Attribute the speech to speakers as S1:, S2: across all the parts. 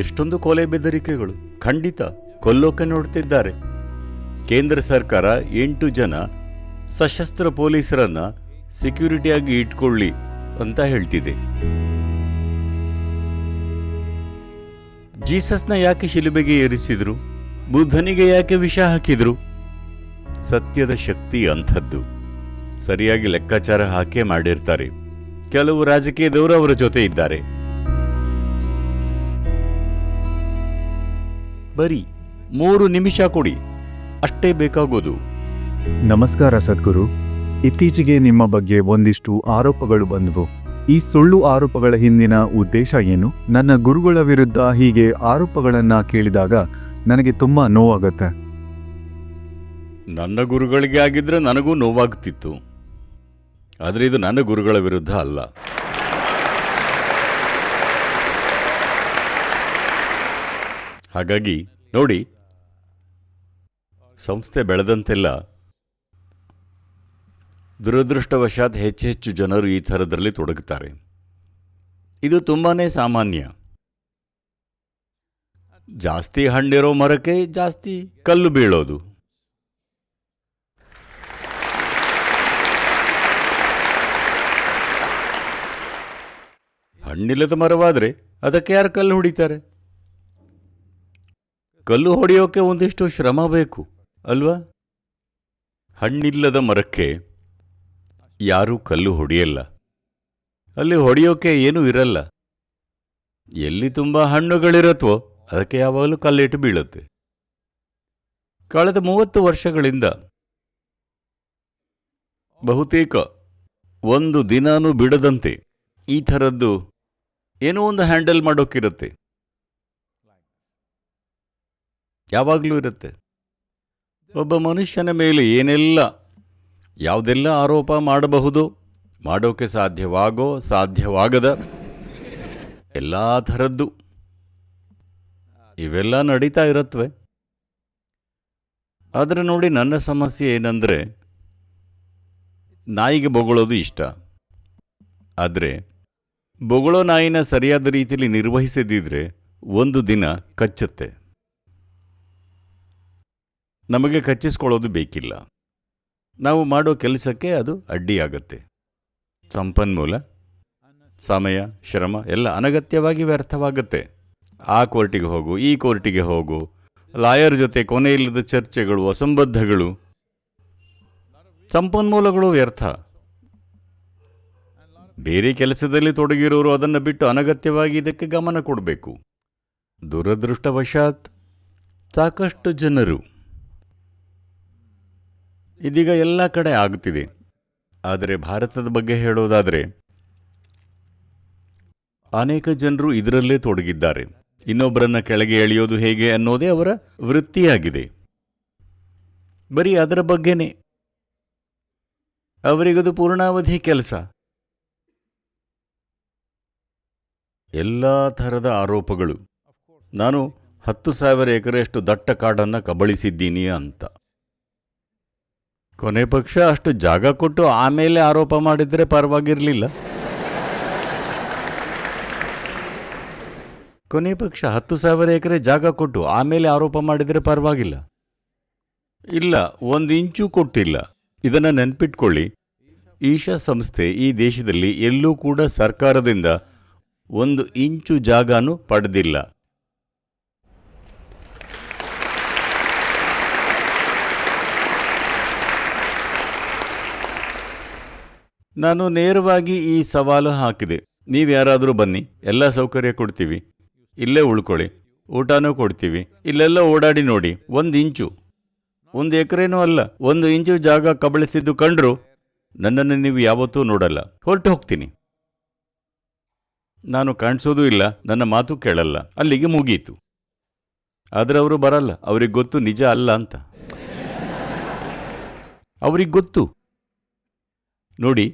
S1: ಎಷ್ಟೊಂದು ಕೊಲೆ ಬೆದರಿಕೆಗಳು. ಖಂಡಿತ ಕೊಲ್ಲೋಕೆ ನೋಡ್ತಿದ್ದಾರೆ. ಕೇಂದ್ರ ಸರ್ಕಾರ 8 ಜನ ಸಶಸ್ತ್ರ ಪೊಲೀಸರನ್ನ ಸೆಕ್ಯೂರಿಟಿಯಾಗಿ ಇಟ್ಕೊಳ್ಳಿ ಅಂತ ಹೇಳ್ತಿದೆ. ಜೀಸಸ್ನ ಯಾಕೆ ಶಿಲುಬೆಗೆ ಏರಿಸಿದ್ರು? ಬುದ್ಧನಿಗೆ ಯಾಕೆ ವಿಷ ಹಾಕಿದ್ರು? ಸತ್ಯದ ಶಕ್ತಿ ಅಂಥದ್ದು. ಸರಿಯಾಗಿ ಲೆಕ್ಕಾಚಾರ ಹಾಕೇ ಮಾಡಿರ್ತಾರೆ. ಕೆಲವು ರಾಜಕೀಯದವರು ಅವರ ಜೊತೆ ಇದ್ದಾರೆ. ಬರೀ 3 ನಿಮಿಷ ಕೊಡಿ, ಅಷ್ಟೇ ಬೇಕಾಗೋದು.
S2: ನಮಸ್ಕಾರ ಸದ್ಗುರು. ಇತ್ತೀಚೆಗೆ ನಿಮ್ಮ ಬಗ್ಗೆ ಒಂದಿಷ್ಟು ಆರೋಪಗಳು ಬಂದವು. ಈ ಸುಳ್ಳು ಆರೋಪಗಳ ಹಿಂದಿನ ಉದ್ದೇಶ ಏನು? ನನ್ನ ಗುರುಗಳ ವಿರುದ್ಧ ಹೀಗೆ ಆರೋಪಗಳನ್ನ ಕೇಳಿದಾಗ ನನಗೆ ತುಂಬಾ ನೋವಾಗುತ್ತೆ.
S1: ನನ್ನ ಗುರುಗಳಿಗೆ ಆಗಿದ್ರೆ ನನಗೂ ನೋವಾಗ್ತಿತ್ತು. ಆದರೆ ಇದು ನನ್ನ ಗುರುಗಳ ವಿರುದ್ಧ ಅಲ್ಲ. ಹಾಗಾಗಿ ನೋಡಿ, ಸಂಸ್ಥೆ ಬೆಳೆದಂತೆಲ್ಲ ದುರದೃಷ್ಟವಶಾತ್ ಹೆಚ್ಚೆಚ್ಚು ಜನರು ಈ ಥರದಲ್ಲಿ ತೊಡಗುತ್ತಾರೆ. ಇದು ತುಂಬಾನೇ ಸಾಮಾನ್ಯ. ಜಾಸ್ತಿ ಹಣ್ಣಿರೋ ಮರಕ್ಕೆ ಜಾಸ್ತಿ ಕಲ್ಲು ಬೀಳೋದು. ಹಣ್ಣಿಲ್ಲದ ಮರವಾದರೆ ಅದಕ್ಕೆ ಯಾರು ಕಲ್ಲು ಹೊಡಿತಾರೆ? ಕಲ್ಲು ಹೊಡೆಯೋಕೆ ಒಂದಿಷ್ಟು ಶ್ರಮ ಬೇಕು ಅಲ್ವಾ? ಹಣ್ಣಿಲ್ಲದ ಮರಕ್ಕೆ ಯಾರೂ ಕಲ್ಲು ಹೊಡೆಯಲ್ಲ. ಅಲ್ಲಿ ಹೊಡೆಯೋಕೆ ಏನೂ ಇರಲ್ಲ. ಎಲ್ಲಿ ತುಂಬ ಹಣ್ಣುಗಳಿರತ್ವೋ ಅದಕ್ಕೆ ಯಾವಾಗಲೂ ಕಲ್ಲಿಟ್ಟು ಬೀಳುತ್ತೆ. ಕಳೆದ 30 ವರ್ಷಗಳಿಂದ ಬಹುತೇಕ ಒಂದು ದಿನಾನೂ ಬಿಡದಂತೆ ಈ ಥರದ್ದು ಏನೋ ಒಂದು ಹ್ಯಾಂಡಲ್ ಮಾಡೋಕ್ಕಿರುತ್ತೆ. ಯಾವಾಗಲೂ ಇರುತ್ತೆ. ಒಬ್ಬ ಮನುಷ್ಯನ ಮೇಲೆ ಯಾವುದೆಲ್ಲ ಆರೋಪ ಮಾಡಬಹುದು, ಮಾಡೋಕೆ ಸಾಧ್ಯವಾಗೋ ಸಾಧ್ಯವಾಗದ ಎಲ್ಲ ಥರದ್ದು ಇವೆಲ್ಲ ನಡೀತಾ ಇರತ್ವೆ. ಆದರೆ ನೋಡಿ, ನನ್ನ ಸಮಸ್ಯೆ ಏನಂದರೆ, ನಾಯಿಗೆ ಬೊಗಳೋದು ಇಷ್ಟ. ಆದರೆ ಬೊಗಳೋ ನಾಯಿನ ಸರಿಯಾದ ರೀತಿಯಲ್ಲಿ ನಿರ್ವಹಿಸದಿದ್ರೆ ಒಂದು ದಿನ ಕಚ್ಚುತ್ತೆ. ನಮಗೆ ಕಚ್ಚಿಸ್ಕೊಳ್ಳೋದು ಬೇಕಿಲ್ಲ. ನಾವು ಮಾಡೋ ಕೆಲಸಕ್ಕೆ ಅದು ಅಡ್ಡಿಯಾಗತ್ತೆ. ಸಂಪನ್ಮೂಲ, ಸಮಯ, ಶ್ರಮ ಎಲ್ಲ ಅನಗತ್ಯವಾಗಿ ವ್ಯರ್ಥವಾಗುತ್ತೆ. ಆ ಕೋರ್ಟಿಗೆ ಹೋಗು, ಈ ಕೋರ್ಟಿಗೆ ಹೋಗು, ಲಾಯರ್ ಜೊತೆ ಕೊನೆಯಿಲ್ಲದ ಚರ್ಚೆಗಳು, ಅಸಂಬದ್ಧಗಳು, ಸಂಪನ್ಮೂಲಗಳು ವ್ಯರ್ಥ. ಬೇರೆ ಕೆಲಸದಲ್ಲಿ ತೊಡಗಿರೋರು ಅದನ್ನು ಬಿಟ್ಟು ಅನಗತ್ಯವಾಗಿ ಇದಕ್ಕೆ ಗಮನ ಕೊಡಬೇಕು. ದುರದೃಷ್ಟವಶಾತ್ ಸಾಕಷ್ಟು ಜನರು ಇದೀಗ ಎಲ್ಲ ಕಡೆ ಆಗುತ್ತಿದೆ. ಆದರೆ ಭಾರತದ ಬಗ್ಗೆ ಹೇಳೋದಾದರೆ ಅನೇಕ ಜನರು ಇದರಲ್ಲೇ ತೊಡಗಿದ್ದಾರೆ. ಇನ್ನೊಬ್ಬರನ್ನ ಕೆಳಗೆ ಎಳೆಯೋದು ಹೇಗೆ ಅನ್ನೋದೇ ಅವರ ವೃತ್ತಿಯಾಗಿದೆ. ಬರೀ ಅದರ ಬಗ್ಗೆನೇ ಅವರಿಗದು ಪೂರ್ಣಾವಧಿ ಕೆಲಸ. ಎಲ್ಲ ಥರದ ಆರೋಪಗಳು. ನಾನು 10,000 ಎಕರೆಯಷ್ಟು ದಟ್ಟ ಕಾಡನ್ನು ಕಬಳಿಸಿದ್ದೀನಿ ಅಂತ. ಕೊನೆ ಪಕ್ಷ ಅಷ್ಟು ಜಾಗ ಕೊಟ್ಟು ಆಮೇಲೆ ಆರೋಪ ಮಾಡಿದರೆ ಪರವಾಗಿರಲಿಲ್ಲ. ಕೊನೆ ಪಕ್ಷ 10,000 ಎಕರೆ ಜಾಗ ಕೊಟ್ಟು ಆಮೇಲೆ ಆರೋಪ ಮಾಡಿದರೆ ಪರವಾಗಿಲ್ಲ. ಇಲ್ಲ, 1 ಇಂಚು ಕೊಟ್ಟಿಲ್ಲ. ಇದನ್ನು ನೆನ್ಪಿಟ್ಕೊಳ್ಳಿ. ಈಶಾ ಸಂಸ್ಥೆ ಈ ದೇಶದಲ್ಲಿ ಎಲ್ಲೂ ಕೂಡ ಸರ್ಕಾರದಿಂದ 1 ಇಂಚು ಜಾಗನೂ ಪಡೆದಿಲ್ಲ. ನಾನು ನೇರವಾಗಿ ಈ ಸವಾಲು ಹಾಕಿದೆ. ನೀವ್ಯಾರಾದರೂ ಬನ್ನಿ, ಎಲ್ಲ ಸೌಕರ್ಯ ಕೊಡ್ತೀವಿ, ಇಲ್ಲೇ ಉಳ್ಕೊಳ್ಳಿ, ಊಟನೂ ಕೊಡ್ತೀವಿ, ಇಲ್ಲೆಲ್ಲ ಓಡಾಡಿ ನೋಡಿ. 1 ಇಂಚು, 1 ಎಕರೆನೂ ಅಲ್ಲ, 1 ಇಂಚು ಜಾಗ ಕಬಳಿಸಿದ್ದು ಕಂಡ್ರು ನನ್ನನ್ನು ನೀವು ಯಾವತ್ತೂ ನೋಡಲ್ಲ. ಹೊರಟು ಹೋಗ್ತೀನಿ. ನಾನು ಕಾಣಿಸೋದೂ ಇಲ್ಲ, ನನ್ನ ಮಾತು ಕೇಳಲ್ಲ. ಅಲ್ಲಿಗೆ ಮುಗೀತು. ಆದರೆ ಅವರು ಬರಲ್ಲ. ಅವ್ರಿಗೆ ಗೊತ್ತು ನಿಜ ಅಲ್ಲ ಅಂತ. ಅವ್ರಿಗೆ ಗೊತ್ತು. ನೋಡಿ,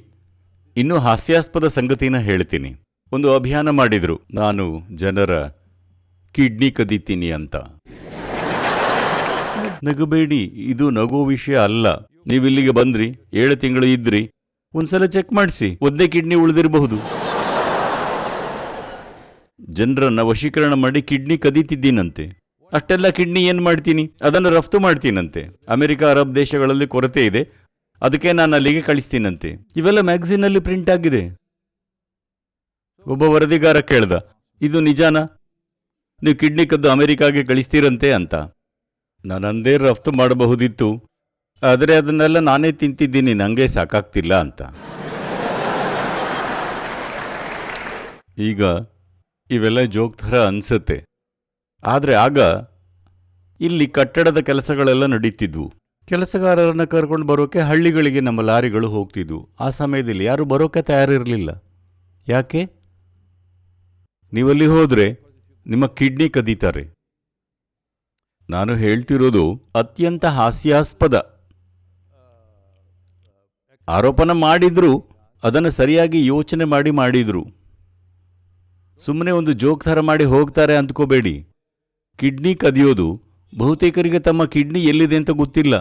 S1: ಇನ್ನೂ ಹಾಸ್ಯಾಸ್ಪದ ಸಂಗತಿನ ಹೇಳ್ತೀನಿ. ಒಂದು ಅಭಿಯಾನ ಮಾಡಿದ್ರು, ನಾನು ಜನರ ಕಿಡ್ನಿ ಕದೀತೀನಿ ಅಂತ. ನಗಬೇಡಿ, ಇದು ನಗೋ ವಿಷಯ ಅಲ್ಲ. ನೀವಿಲ್ಲಿಗೆ ಬಂದ್ರಿ, 7 ತಿಂಗಳು ಇದ್ರಿ, ಒಂದ್ಸಲ ಚೆಕ್ ಮಾಡಿಸಿ, 1 ಕಿಡ್ನಿ ಉಳಿದಿರಬಹುದು. ಜನರನ್ನ ವಶೀಕರಣ ಮಾಡಿ ಕಿಡ್ನಿ ಕದೀತಿದ್ದೀನಂತೆ. ಅಷ್ಟೆಲ್ಲ ಕಿಡ್ನಿ ಏನು ಮಾಡ್ತೀನಿ, ಅದನ್ನು ರಫ್ತು ಮಾಡ್ತೀನಂತೆ. ಅಮೆರಿಕ, ಅರಬ್ ದೇಶಗಳಲ್ಲಿ ಕೊರತೆ ಇದೆ, ಅದಕ್ಕೆ ನಾನು ಅಲ್ಲಿಗೆ ಕಳಿಸ್ತೀನಂತೆ. ಇವೆಲ್ಲ ಮ್ಯಾಗಝೀನಲ್ಲಿ ಪ್ರಿಂಟ್ ಆಗಿದೆ. ಒಬ್ಬ ವರದಿಗಾರ ಕೇಳ್ದ, ಇದು ನಿಜಾನಾ, ನೀವು ಕಿಡ್ನಿ ಕದ್ದು ಅಮೆರಿಕಾಗೆ ಕಳಿಸ್ತೀರಂತೆ ಅಂತ. ನಾನಂದೇ ರಫ್ತು ಮಾಡಬಹುದಿತ್ತು, ಆದರೆ ಅದನ್ನೆಲ್ಲ ನಾನೇ ತಿಂತಿದ್ದೀನಿ, ನನಗೆ ಸಾಕಾಗ್ತಿಲ್ಲ ಅಂತ. ಈಗ ಇವೆಲ್ಲ ಜೋಕ್ ಥರ ಅನಿಸುತ್ತೆ, ಆದರೆ ಆಗ ಇಲ್ಲಿ ಕಟ್ಟಡದ ಕೆಲಸಗಳೆಲ್ಲ ನಡೀತಿದ್ವು. ಕೆಲಸಗಾರರನ್ನ ಕರ್ಕೊಂಡು ಬರೋಕೆ ಹಳ್ಳಿಗಳಿಗೆ ನಮ್ಮ ಲಾರಿಗಳು ಹೋಗ್ತಿದ್ವು. ಆ ಸಮಯದಲ್ಲಿ ಯಾರು ಬರೋಕೆ ತಯಾರಿರಲಿಲ್ಲ. ಯಾಕೆ? ನೀವಲ್ಲಿ ಹೋದರೆ ನಿಮ್ಮ ಕಿಡ್ನಿ ಕದೀತಾರೆ. ನಾನು ಹೇಳ್ತಿರೋದು ಅತ್ಯಂತ ಹಾಸ್ಯಾಸ್ಪದ ಆರೋಪನ ಮಾಡಿದ್ರು, ಅದನ್ನು ಸರಿಯಾಗಿ ಯೋಚನೆ ಮಾಡಿದ್ರು. ಸುಮ್ಮನೆ ಒಂದು ಜೋಕ್ ಥರ ಮಾಡಿ ಹೋಗ್ತಾರೆ ಅಂದ್ಕೋಬೇಡಿ. ಕಿಡ್ನಿ ಕದಿಯೋದು ಬಹುತೇಕರಿಗೆ ತಮ್ಮ ಕಿಡ್ನಿ ಎಲ್ಲಿದೆ ಅಂತ ಗೊತ್ತಿಲ್ಲ.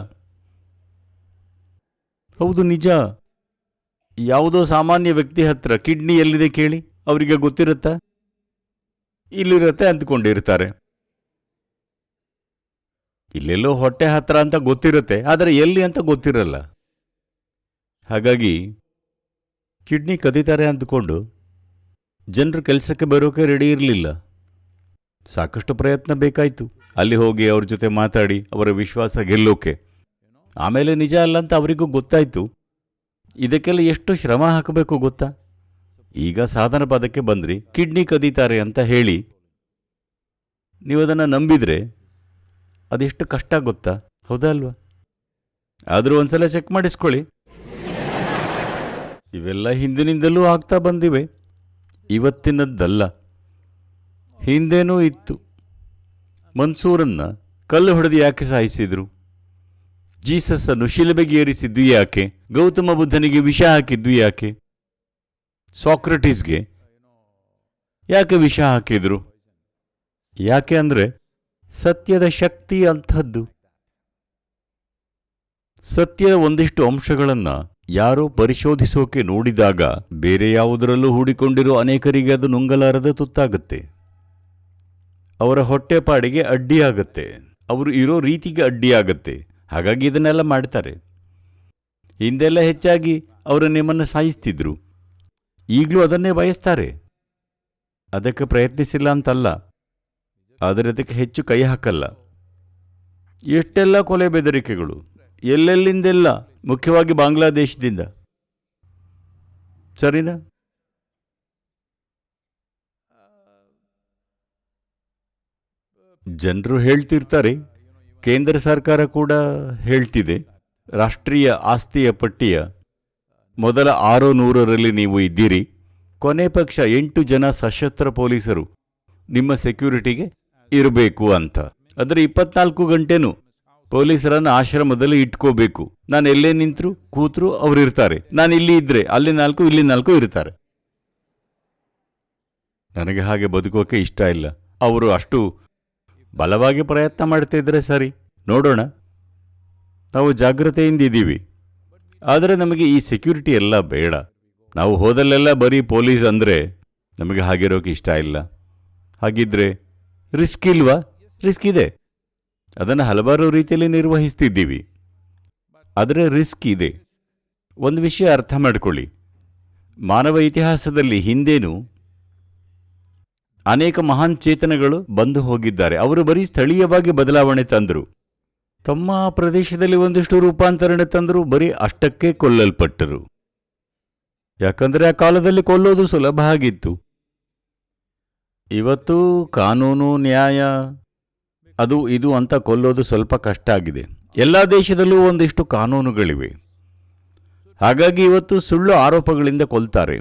S1: ಹೌದು, ನಿಜ. ಯಾವುದೋ ಸಾಮಾನ್ಯ ವ್ಯಕ್ತಿ ಹತ್ರ ಕಿಡ್ನಿ ಎಲ್ಲಿದೆ ಕೇಳಿ, ಅವರಿಗೆ ಗೊತ್ತಿರುತ್ತಾ? ಇಲ್ಲಿರುತ್ತೆ ಅಂದ್ಕೊಂಡಿರ್ತಾರೆ. ಇಲ್ಲೆಲ್ಲೋ ಹೊಟ್ಟೆ ಹತ್ರ ಅಂತ ಗೊತ್ತಿರುತ್ತೆ, ಆದರೆ ಎಲ್ಲಿ ಅಂತ ಗೊತ್ತಿರಲ್ಲ. ಹಾಗಾಗಿ ಕಿಡ್ನಿ ಕದೀತಾರೆ ಅಂದ್ಕೊಂಡು ಜನರು ಕೆಲಸಕ್ಕೆ ಬರೋಕೆ ರೆಡಿ ಇರಲಿಲ್ಲ. ಸಾಕಷ್ಟು ಪ್ರಯತ್ನ ಬೇಕಾಯಿತು. ಅಲ್ಲಿ ಹೋಗಿ ಅವ್ರ ಜೊತೆ ಮಾತಾಡಿ ಅವರ ವಿಶ್ವಾಸ ಗೆಲ್ಲೋಕೆ. ಆಮೇಲೆ ನಿಜ ಅಲ್ಲ ಅಂತ ಅವರಿಗೂ ಗೊತ್ತಾಯಿತು. ಇದಕ್ಕೆಲ್ಲ ಎಷ್ಟು ಶ್ರಮ ಹಾಕಬೇಕು ಗೊತ್ತಾ? ಈಗ ಸಾಧನ ಪದಕ್ಕೆ ಬಂದ್ರಿ, ಕಿಡ್ನಿ ಕದೀತಾರೆ ಅಂತ ಹೇಳಿ ನೀವು ಅದನ್ನು ನಂಬಿದರೆ ಅದೆಷ್ಟು ಕಷ್ಟ ಗೊತ್ತಾ? ಹೌದಾ ಅಲ್ವಾ? ಆದರೂ ಒಂದ್ಸಲ ಚೆಕ್ ಮಾಡಿಸ್ಕೊಳ್ಳಿ. ಇವೆಲ್ಲ ಹಿಂದಿನಿಂದಲೂ ಆಗ್ತಾ ಬಂದಿವೆ, ಇವತ್ತಿನದ್ದಲ್ಲ. ಹಿಂದೇನೂ ಇತ್ತು. ಮನ್ಸೂರನ್ನ ಕಲ್ಲು ಹೊಡೆದು ಯಾಕೆ ಸಾಯಿಸಿದ್ರು? ಜೀಸಸ್ಸನ್ನು ಶಿಲುಬೆಗೆ ಏರಿಸಿದ್ದು ಯಾಕೆ? ಗೌತಮ ಬುದ್ಧನಿಗೆ ವಿಷ ಹಾಕಿದ್ದು ಯಾಕೆ? ಸಾಕ್ರಟೀಸ್ಗೆ ಯಾಕೆ ವಿಷ ಹಾಕಿದ್ರು? ಯಾಕೆ ಅಂದರೆ ಸತ್ಯದ ಶಕ್ತಿ ಅಂಥದ್ದು. ಸತ್ಯದ ಒಂದಿಷ್ಟು ಅಂಶಗಳನ್ನು ಯಾರೋ ಪರಿಶೋಧಿಸೋಕೆ ನೋಡಿದಾಗ ಬೇರೆ ಯಾವುದರಲ್ಲೂ ಹೂಡಿಕೊಂಡಿರೋ ಅನೇಕರಿಗೆ ಅದು ನುಂಗಲಾರದ ತುತ್ತಾಗುತ್ತೆ. ಅವರ ಹೊಟ್ಟೆಪಾಡಿಗೆ ಅಡ್ಡಿಯಾಗತ್ತೆ, ಅವರು ಇರೋ ರೀತಿಗೆ ಅಡ್ಡಿಯಾಗತ್ತೆ. ಹಾಗಾಗಿ ಇದನ್ನೆಲ್ಲ ಮಾಡ್ತಾರೆ. ಹಿಂದೆಲ್ಲ ಹೆಚ್ಚಾಗಿ ಅವರು ನಿಮ್ಮನ್ನು ಸಾಯಿಸ್ತಿದ್ರು, ಈಗಲೂ ಅದನ್ನೇ ಬಯಸ್ತಾರೆ. ಅದಕ್ಕೆ ಪ್ರಯತ್ನಿಸಿಲ್ಲ ಅಂತಲ್ಲ, ಆದರೆ ಅದಕ್ಕೆ ಹೆಚ್ಚು ಕೈ ಹಾಕಲ್ಲ. ಎಷ್ಟೆಲ್ಲ ಕೊಲೆ ಬೆದರಿಕೆಗಳು, ಎಲ್ಲೆಲ್ಲಿಂದೆಲ್ಲ, ಮುಖ್ಯವಾಗಿ ಬಾಂಗ್ಲಾದೇಶದಿಂದ. ಸರಿನಾ? ಜನರು ಹೇಳ್ತಿರ್ತಾರೆ, ಕೇಂದ್ರ ಸರ್ಕಾರ ಕೂಡ ಹೇಳ್ತಿದೆ, ರಾಷ್ಟ್ರೀಯ ಆಸ್ತಿಯ ಪಟ್ಟಿಯ ಮೊದಲ 600ರಲ್ಲಿ ನೀವು ಇದ್ದೀರಿ, ಕೊನೆ ಪಕ್ಷ 8 ಜನ ಸಶಸ್ತ್ರ ಪೊಲೀಸರು ನಿಮ್ಮ ಸೆಕ್ಯೂರಿಟಿಗೆ ಇರಬೇಕು ಅಂತ. ಆದರೆ 24 ಗಂಟೆನೂ ಪೊಲೀಸರನ್ನು ಆಶ್ರಮದಲ್ಲಿ ಇಟ್ಕೋಬೇಕು. ನಾನು ಎಲ್ಲೇ ನಿಂತರೂ ಕೂತರೂ ಅವರಿರ್ತಾರೆ. ನಾನು ಇಲ್ಲಿ ಇದ್ದರೆ ಅಲ್ಲಿ 4, ಇಲ್ಲಿ 4 ಇರ್ತಾರೆ. ನನಗೆ ಹಾಗೆ ಬದುಕೋಕೆ ಇಷ್ಟ ಇಲ್ಲ. ಅವರು ಅಷ್ಟು ಬಲವಾಗಿ ಪ್ರಯತ್ನ ಮಾಡ್ತಿದ್ರೆ ಸರಿ, ನೋಡೋಣ. ನಾವು ಜಾಗ್ರತೆಯಿಂದಿದ್ದೀವಿ, ಆದರೆ ನಮಗೆ ಈ ಸೆಕ್ಯೂರಿಟಿ ಎಲ್ಲ ಬೇಡ. ನಾವು ಹೋದಲ್ಲೆಲ್ಲ ಬರೀ ಪೊಲೀಸ್ ಅಂದರೆ ನಮಗೆ ಹಾಗಿರೋಕೆ ಇಷ್ಟ ಇಲ್ಲ. ಹಾಗಿದ್ರೆ ರಿಸ್ಕ್ ಇಲ್ವಾ? ರಿಸ್ಕ್ ಇದೆ, ಅದನ್ನು ಹಲವಾರು ರೀತಿಯಲ್ಲಿ ನಿರ್ವಹಿಸ್ತಿದ್ದೀವಿ. ಆದರೆ ರಿಸ್ಕ್ ಇದೆ. ಒಂದು ವಿಷಯ ಅರ್ಥ ಮಾಡ್ಕೊಳ್ಳಿ, ಮಾನವ ಇತಿಹಾಸದಲ್ಲಿ ಹಿಂದೇನು ಅನೇಕ ಮಹಾನ್ ಚೇತನಗಳು ಬಂದು ಹೋಗಿದ್ದಾರೆ. ಅವರು ಬರೀ ಸ್ಥಳೀಯವಾಗಿ ಬದಲಾವಣೆ ತಂದರು, ತಮ್ಮ ಪ್ರದೇಶದಲ್ಲಿ ಒಂದಿಷ್ಟು ರೂಪಾಂತರಣೆ ತಂದರು, ಬರೀ ಅಷ್ಟಕ್ಕೆ ಕೊಲ್ಲಲ್ಪಟ್ಟರು. ಯಾಕಂದರೆ ಆ ಕಾಲದಲ್ಲಿ ಕೊಲ್ಲೋದು ಸುಲಭ ಆಗಿತ್ತು. ಇವತ್ತು ಕಾನೂನು, ನ್ಯಾಯ, ಅದು ಇದು ಅಂತ ಕೊಲ್ಲೋದು ಸ್ವಲ್ಪ ಕಷ್ಟ ಆಗಿದೆ. ಎಲ್ಲ ದೇಶದಲ್ಲೂ ಒಂದಿಷ್ಟು ಕಾನೂನುಗಳಿವೆ. ಹಾಗಾಗಿ ಇವತ್ತು ಸುಳ್ಳು ಆರೋಪಗಳಿಂದ ಕೊಲ್ತಾರೆ.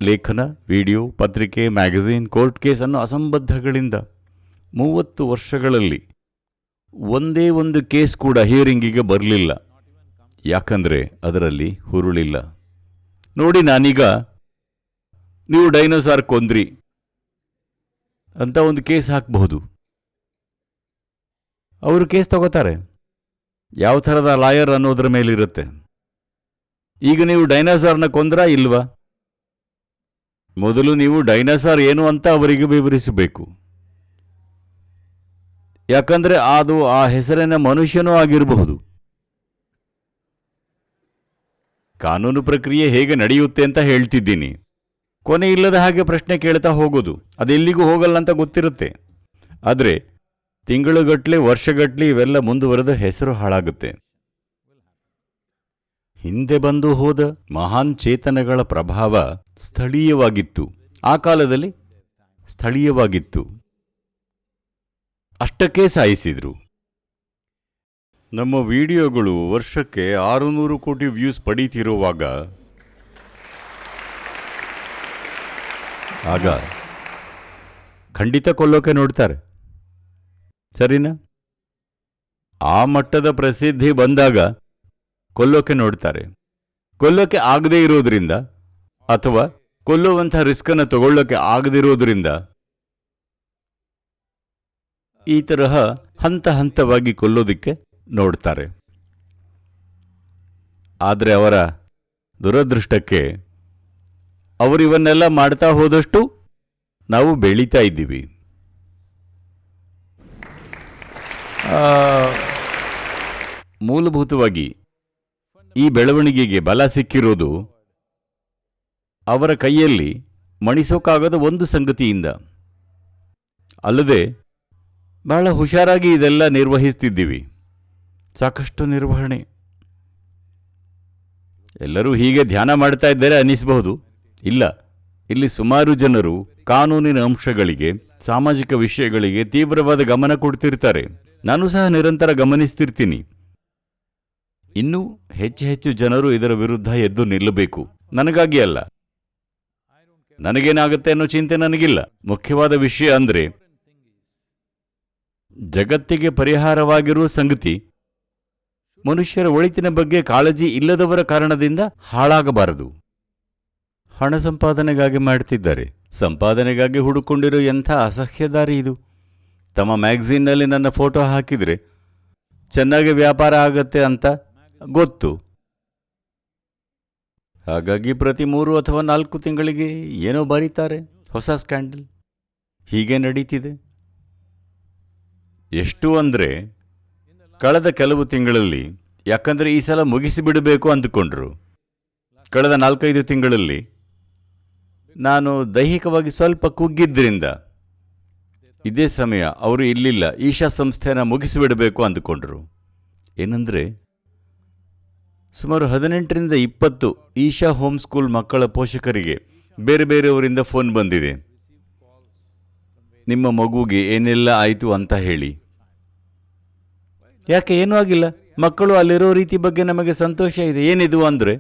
S1: ಲೇಖನ, ವಿಡಿಯೋ, ಪತ್ರಿಕೆ, ಮ್ಯಾಗಝೀನ್, ಕೋರ್ಟ್ ಕೇಸ್ ಅನ್ನೋ ಅಸಂಬದ್ಧಗಳಿಂದ 30 ವರ್ಷಗಳಲ್ಲಿ ಒಂದೇ ಒಂದು ಕೇಸ್ ಕೂಡ ಹಿಯರಿಂಗಿಗೆ ಬರಲಿಲ್ಲ. ಯಾಕಂದರೆ ಅದರಲ್ಲಿ ಹುರುಳಿಲ್ಲ. ನೋಡಿ, ನಾನೀಗ ನೀವು ಡೈನೋಸಾರ್ ಕೊಂದ್ರಿ ಅಂತ ಒಂದು ಕೇಸ್ ಹಾಕಬಹುದು. ಅವರು ಕೇಸ್ ತಗೋತಾರೆ, ಯಾವ ಥರದ ಲಾಯರ್ ಅನ್ನೋದ್ರ ಮೇಲಿರುತ್ತೆ. ಈಗ ನೀವು ಡೈನೋಸಾರ್ನ ಕೊಂದ್ರಾ ಇಲ್ವಾ? ಮೊದಲು ನೀವು ಡೈನೋಸಾರ್ ಏನು ಅಂತ ಅವರಿಗೆ ವಿವರಿಸಬೇಕು. ಯಾಕಂದ್ರೆ ಅದು ಆ ಹೆಸರಿನ ಮನುಷ್ಯನೂ ಆಗಿರಬಹುದು. ಕಾನೂನು ಪ್ರಕ್ರಿಯೆ ಹೇಗೆ ನಡೆಯುತ್ತೆ ಅಂತ ಹೇಳ್ತಿದ್ದೀನಿ. ಕೊನೆ ಇಲ್ಲದ ಹಾಗೆ ಪ್ರಶ್ನೆ ಕೇಳ್ತಾ ಹೋಗೋದು, ಅದೆಲ್ಲಿಗೂ ಹೋಗಲ್ಲ ಅಂತ ಗೊತ್ತಿರುತ್ತೆ. ಆದರೆ ತಿಂಗಳುಗಟ್ಟಲೆ ವರ್ಷಗಟ್ಟಲೆ ಇವೆಲ್ಲ ಮುಂದುವರೆದ ಹೆಸರು ಹಾಳಾಗುತ್ತೆ. ಹಿಂದೆ ಬಂದು ಹೋದ ಮಹಾನ್ ಚೇತನಗಳ ಪ್ರಭಾವ ಸ್ಥಳೀಯವಾಗಿತ್ತು. ಆ ಕಾಲದಲ್ಲಿ ಸ್ಥಳೀಯವಾಗಿತ್ತು. ಅಷ್ಟಕ್ಕೆ ಸಾಯಿಸಿದ್ರು. ನಮ್ಮ ವಿಡಿಯೋಗಳು ವರ್ಷಕ್ಕೆ 600 ಕೋಟಿ ವ್ಯೂಸ್ ಪಡೀತಿರುವಾಗ ಆಗ ಖಂಡಿತ ಕೊಲ್ಲೋಕೆ ನೋಡ್ತಾರೆ, ಸರಿನಾ? ಆ ಮಟ್ಟದ ಪ್ರಸಿದ್ಧಿ ಬಂದಾಗ ಕೊಲ್ಲೋಕೆ ನೋಡ್ತಾರೆ. ಕೊಲ್ಲೋಕೆ ಆಗದೇ ಇರೋದ್ರಿಂದ ಅಥವಾ ಕೊಲ್ಲುವಂಥ ರಿಸ್ಕನ್ನು ತಗೊಳ್ಳೋಕೆ ಆಗದಿರೋದ್ರಿಂದ ಈ ತರಹ ಹಂತ ಹಂತವಾಗಿ ಕೊಲ್ಲೋದಿಕ್ಕೆ ನೋಡ್ತಾರೆ. ಆದರೆ ಅವರ ದುರದೃಷ್ಟಕ್ಕೆ ಅವರಿವನ್ನೆಲ್ಲ ಮಾಡ್ತಾ ಹೋದಷ್ಟು ನಾವು ಬೆಳೀತಾ ಇದ್ದೀವಿ. ಮೂಲಭೂತವಾಗಿ ಈ ಬೆಳವಣಿಗೆಗೆ ಬಲ ಸಿಕ್ಕಿರೋದು ಅವರ ಕೈಯಲ್ಲಿ ಮಣಿಸೋಕ್ಕಾಗದ ಒಂದು ಸಂಗತಿಯಿಂದ. ಅಲ್ಲದೆ ಬಹಳ ಹುಷಾರಾಗಿ ಇದೆಲ್ಲ ನಿರ್ವಹಿಸ್ತಿದ್ದೀವಿ. ಸಾಕಷ್ಟು ನಿರ್ವಹಣೆ. ಎಲ್ಲರೂ ಹೀಗೆ ಧ್ಯಾನ ಮಾಡ್ತಾ ಇದ್ದಾರೆ ಅನ್ನಿಸಬಹುದು. ಇಲ್ಲ, ಇಲ್ಲಿ ಸುಮಾರು ಜನರು ಕಾನೂನಿನ ಅಂಶಗಳಿಗೆ, ಸಾಮಾಜಿಕ ವಿಷಯಗಳಿಗೆ ತೀವ್ರವಾದ ಗಮನ ಕೊಡ್ತಿರ್ತಾರೆ. ನಾನು ಸಹ ನಿರಂತರ ಗಮನಿಸ್ತಿರ್ತೀನಿ. ಇನ್ನೂ ಹೆಚ್ಚು ಜನರು ಇದರ ವಿರುದ್ಧ ಎದ್ದು ನಿಲ್ಲಬೇಕು. ನನಗಾಗಿ ಅಲ್ಲ, ನನಗೇನಾಗುತ್ತೆ ಅನ್ನೋ ಚಿಂತೆ ನನಗಿಲ್ಲ. ಮುಖ್ಯವಾದ ವಿಷಯ ಅಂದ್ರೆ ಜಗತ್ತಿಗೆ ಪರಿಹಾರವಾಗಿರುವ ಸಂಗತಿ ಮನುಷ್ಯರ ಒಳಿತಿನ ಬಗ್ಗೆ ಕಾಳಜಿ ಇಲ್ಲದವರ ಕಾರಣದಿಂದ ಹಾಳಾಗಬಾರದು. ಹಣ ಸಂಪಾದನೆಗಾಗಿ ಮಾಡ್ತಿದ್ದಾರೆ. ಸಂಪಾದನೆಗಾಗಿ ಹುಡುಕೊಂಡಿರೋ ಎಂಥ ಅಸಹ್ಯ ದಾರಿ ಇದು. ತಮ್ಮ ಮ್ಯಾಗಝೀನ್ನಲ್ಲಿ ನನ್ನ ಫೋಟೋ ಹಾಕಿದರೆ ಚೆನ್ನಾಗಿ ವ್ಯಾಪಾರ ಆಗತ್ತೆ ಅಂತ ಗೊತ್ತು. ಹಾಗಾಗಿ ಪ್ರತಿ 3 ಅಥವಾ 4 ತಿಂಗಳಿಗೆ ಏನೋ ಬರೀತಾರೆ, ಹೊಸ ಸ್ಕ್ಯಾಂಡಲ್. ಹೀಗೆ ನಡೀತಿದೆ. ಎಷ್ಟು ಅಂದರೆ ಕಳೆದ ಕೆಲವು ತಿಂಗಳಲ್ಲಿ, ಯಾಕಂದರೆ ಈ ಸಲ ಮುಗಿಸಿಬಿಡಬೇಕು ಅಂದುಕೊಂಡ್ರು, ಕಳೆದ 4-5 ತಿಂಗಳಲ್ಲಿ ನಾನು ದೈಹಿಕವಾಗಿ ಸ್ವಲ್ಪ ಕುಗ್ಗಿದ್ರಿಂದ ಇದೇ ಸಮಯ ಅವರು ಇಲ್ಲಿಲ್ಲ, ಈಶಾ ಸಂಸ್ಥೆನ ಮುಗಿಸಿಬಿಡಬೇಕು ಅಂದುಕೊಂಡ್ರು. ಏನಂದರೆ ಸುಮಾರು 18ರಿಂದ 20 ಈಶಾ ಹೋಮ್ ಸ್ಕೂಲ್ ಮಕ್ಕಳ ಪೋಷಕರಿಗೆ ಬೇರೆ ಬೇರೆಯವರಿಂದ ಫೋನ್ ಬಂದಿದೆ. ನಿಮ್ಮ ಮಗುಗೆ ಏನೆಲ್ಲ ಆಯಿತು ಅಂತ ಹೇಳಿ. ಯಾಕೆ ಏನೂ ಆಗಿಲ್ಲ, ಮಕ್ಕಳು ಅಲ್ಲಿರೋ ರೀತಿ ಬಗ್ಗೆ ನಮಗೆ ಸಂತೋಷ ಇದೆ. ಏನಿದು ಅಂದರೆ,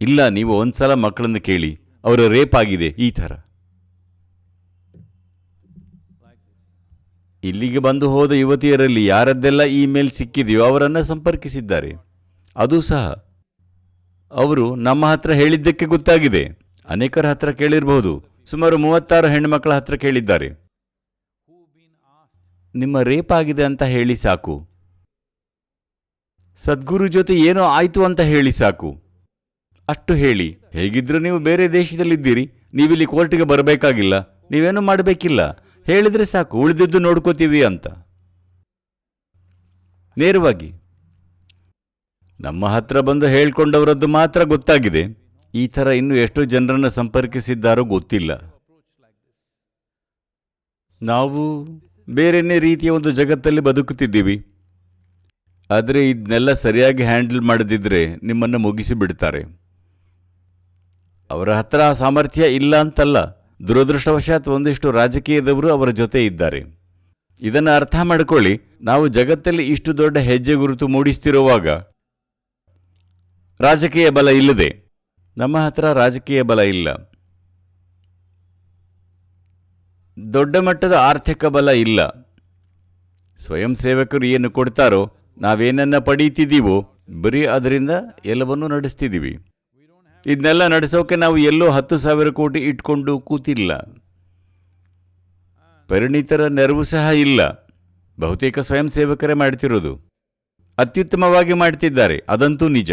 S1: ಇಲ್ಲ, ನೀವು ಒಂದ್ಸಲ ಮಕ್ಕಳನ್ನು ಕೇಳಿ, ಅವರ ರೇಪ್ ಆಗಿದೆ, ಈ ಥರ. ಇಲ್ಲಿಗೆ ಬಂದು ಹೋದ ಯುವತಿಯರಲ್ಲಿ ಯಾರದ್ದೆಲ್ಲ ಇಮೇಲ್ ಸಿಕ್ಕಿದೆಯೋ ಅವರನ್ನು ಸಂಪರ್ಕಿಸಿದ್ದಾರೆ. ಅದು ಸಹ ಅವರು ನಮ್ಮ ಹತ್ರ ಹೇಳಿದ್ದಕ್ಕೆ ಗೊತ್ತಾಗಿದೆ. ಅನೇಕರ ಹತ್ರ ಕೇಳಿರಬಹುದು. ಸುಮಾರು 36 ಹೆಣ್ಣುಮಕ್ಕಳ ಹತ್ರ ಕೇಳಿದ್ದಾರೆ. ನಿಮ್ಮ ರೇಪ್ ಆಗಿದೆ ಅಂತ ಹೇಳಿ ಸಾಕು, ಸದ್ಗುರು ಜೊತೆ ಏನೋ ಆಯ್ತು ಅಂತ ಹೇಳಿ ಸಾಕು. ಅಷ್ಟು ಹೇಳಿ, ಹೇಗಿದ್ರೂ ನೀವು ಬೇರೆ ದೇಶದಲ್ಲಿದ್ದೀರಿ, ನೀವಿಲ್ಲಿ ಕೋರ್ಟಿಗೆ ಬರಬೇಕಾಗಿಲ್ಲ, ನೀವೇನೂ ಮಾಡಬೇಕಿಲ್ಲ, ಹೇಳಿದ್ರೆ ಸಾಕು, ಉಳಿದಿದ್ದು ನೋಡ್ಕೋತೀವಿ ಅಂತ. ನೇರವಾಗಿ ನಮ್ಮ ಹತ್ರ ಬಂದು ಹೇಳ್ಕೊಂಡವರದ್ದು ಮಾತ್ರ ಗೊತ್ತಾಗಿದೆ. ಈ ಥರ ಇನ್ನೂ ಎಷ್ಟು ಜನರನ್ನು ಸಂಪರ್ಕಿಸಿದ್ದಾರೋ ಗೊತ್ತಿಲ್ಲ. ನಾವು ಬೇರೆಯೇ ರೀತಿಯ ಒಂದು ಜಗತ್ತಲ್ಲಿ ಬದುಕುತ್ತಿದ್ದೀವಿ. ಆದರೆ ಇದನ್ನೆಲ್ಲ ಸರಿಯಾಗಿ ಹ್ಯಾಂಡಲ್ ಮಾಡದಿದ್ದರೆ ನಿಮ್ಮನ್ನು ಮುಗಿಸಿ ಬಿಡ್ತಾರೆ. ಅವರ ಹತ್ರ ಆ ಸಾಮರ್ಥ್ಯ ಇಲ್ಲ ಅಂತಲ್ಲ, ದುರದೃಷ್ಟವಶಾತ್ ಒಂದಿಷ್ಟು ರಾಜಕೀಯದವರು ಅವರ ಜೊತೆ ಇದ್ದಾರೆ. ಇದನ್ನು ಅರ್ಥ ಮಾಡಿಕೊಳ್ಳಿ. ನಾವು ಜಗತ್ತಲ್ಲಿ ಇಷ್ಟು ದೊಡ್ಡ ಹೆಜ್ಜೆ ಗುರುತು ಮೂಡಿಸ್ತಿರುವಾಗ ರಾಜಕೀಯ ಬಲ ಇಲ್ಲದೆ, ನಮ್ಮ ಹತ್ರ ರಾಜಕೀಯ ಬಲ ಇಲ್ಲ, ದೊಡ್ಡ ಮಟ್ಟದ ಆರ್ಥಿಕ ಬಲ ಇಲ್ಲ. ಸ್ವಯಂ ಸೇವಕರು ಏನು ಕೊಡ್ತಾರೋ, ನಾವೇನನ್ನ ಪಡೀತಿದ್ದೀವೋ, ಬರೀ ಅದರಿಂದ ಎಲ್ಲವನ್ನೂ ನಡೆಸ್ತಿದ್ದೀವಿ. ಇದನ್ನೆಲ್ಲ ನಡೆಸೋಕೆ ನಾವು ಎಲ್ಲೋ 10,000 ಕೋಟಿ ಇಟ್ಕೊಂಡು ಕೂತಿಲ್ಲ. ಪರಿಣಿತರ ನೆರವು ಸಹ ಇಲ್ಲ. ಬಹುತೇಕ ಸ್ವಯಂ ಸೇವಕರೇ ಮಾಡ್ತಿರೋದು. ಅತ್ಯುತ್ತಮವಾಗಿ ಮಾಡ್ತಿದ್ದಾರೆ, ಅದಂತೂ ನಿಜ.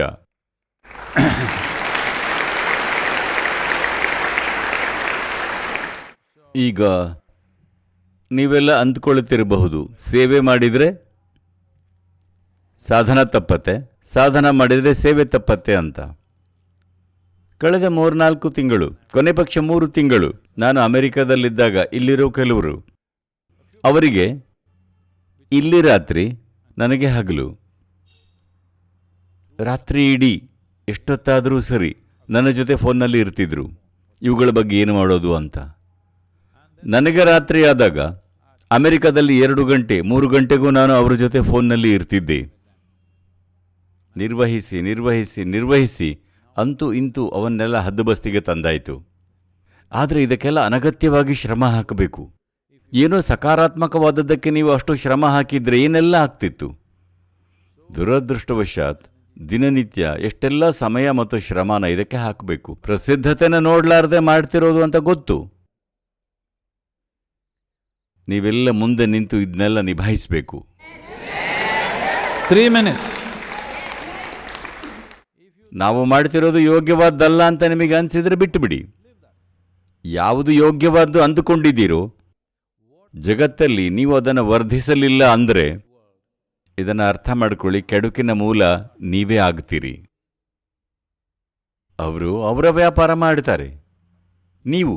S1: ಈಗ ನೀವೆಲ್ಲ ಅಂದ್ಕೊಳ್ತಿರಬಹುದು, ಸೇವೆ ಮಾಡಿದರೆ ಸಾಧನ ತಪ್ಪತ್ತೆ, ಸಾಧನ ಮಾಡಿದರೆ ಸೇವೆ ತಪ್ಪತ್ತೆ ಅಂತ. ಕಳೆದ 3-4 ತಿಂಗಳು, ಕೊನೆ ಪಕ್ಷ 3 ತಿಂಗಳು ನಾನು ಅಮೆರಿಕದಲ್ಲಿದ್ದಾಗ ಇಲ್ಲಿರೋ ಕೆಲವರು, ಅವರಿಗೆ ಇಲ್ಲಿ ರಾತ್ರಿ, ನನಗೆ ಹಗಲು. ರಾತ್ರಿ ಇಡೀ ಎಷ್ಟೊತ್ತಾದರೂ ಸರಿ ನನ್ನ ಜೊತೆ ಫೋನ್ನಲ್ಲಿ ಇರ್ತಿದ್ರು, ಇವುಗಳ ಬಗ್ಗೆ ಏನು ಮಾಡೋದು ಅಂತ. ನನಗೆ ರಾತ್ರಿ ಆದಾಗ ಅಮೆರಿಕದಲ್ಲಿ 2 ಗಂಟೆ 3 ಗಂಟೆಗೂ ನಾನು ಅವರ ಜೊತೆ ಫೋನ್ನಲ್ಲಿ ಇರ್ತಿದ್ದೆ. ನಿರ್ವಹಿಸಿ ನಿರ್ವಹಿಸಿ ನಿರ್ವಹಿಸಿ ಅಂತೂ ಇಂತೂ ಅವನ್ನೆಲ್ಲ ಹದ್ದುಬಸ್ತಿಗೆ ತಂದಾಯಿತು. ಆದರೆ ಇದಕ್ಕೆಲ್ಲ ಅನಗತ್ಯವಾಗಿ ಶ್ರಮ ಹಾಕಬೇಕು. ಏನೋ ಸಕಾರಾತ್ಮಕವಾದದ್ದಕ್ಕೆ ನೀವು ಅಷ್ಟು ಶ್ರಮ ಹಾಕಿದರೆ ಏನೆಲ್ಲ ಆಗ್ತಿತ್ತು. ದುರದೃಷ್ಟವಶಾತ್ ದಿನನಿತ್ಯ ಎಷ್ಟೆಲ್ಲ ಸಮಯ ಮತ್ತು ಶ್ರಮನ ಇದಕ್ಕೆ ಹಾಕಬೇಕು. ಪ್ರಸಿದ್ಧತೆನ ನೋಡಲಾರದೆ ಮಾಡ್ತಿರೋದು ಅಂತ ಗೊತ್ತು. ನೀವೆಲ್ಲ ಮುಂದೆ ನಿಂತು ಇದನ್ನೆಲ್ಲ ನಿಭಾಯಿಸಬೇಕು.
S3: 3 minutes.
S1: ನಾವು ಮಾಡ್ತಿರೋದು ಯೋಗ್ಯವಾದ್ದಲ್ಲ ಅಂತ ನಿಮಗೆ ಅನಿಸಿದರೆ ಬಿಟ್ಟುಬಿಡಿ. ಯಾವುದು ಯೋಗ್ಯವಾದ್ದು ಅಂದುಕೊಂಡಿದ್ದೀರೋ ಜಗತ್ತಲ್ಲಿ ನೀವು ಅದನ್ನು ವರ್ಧಿಸಲಿಲ್ಲ ಅಂದರೆ ಇದನ್ನು ಅರ್ಥ ಮಾಡ್ಕೊಳ್ಳಿ, ಕೆಡುಕಿನ ಮೂಲ ನೀವೇ ಆಗ್ತೀರಿ. ಅವರು ಅವರ ವ್ಯಾಪಾರ ಮಾಡ್ತಾರೆ, ನೀವು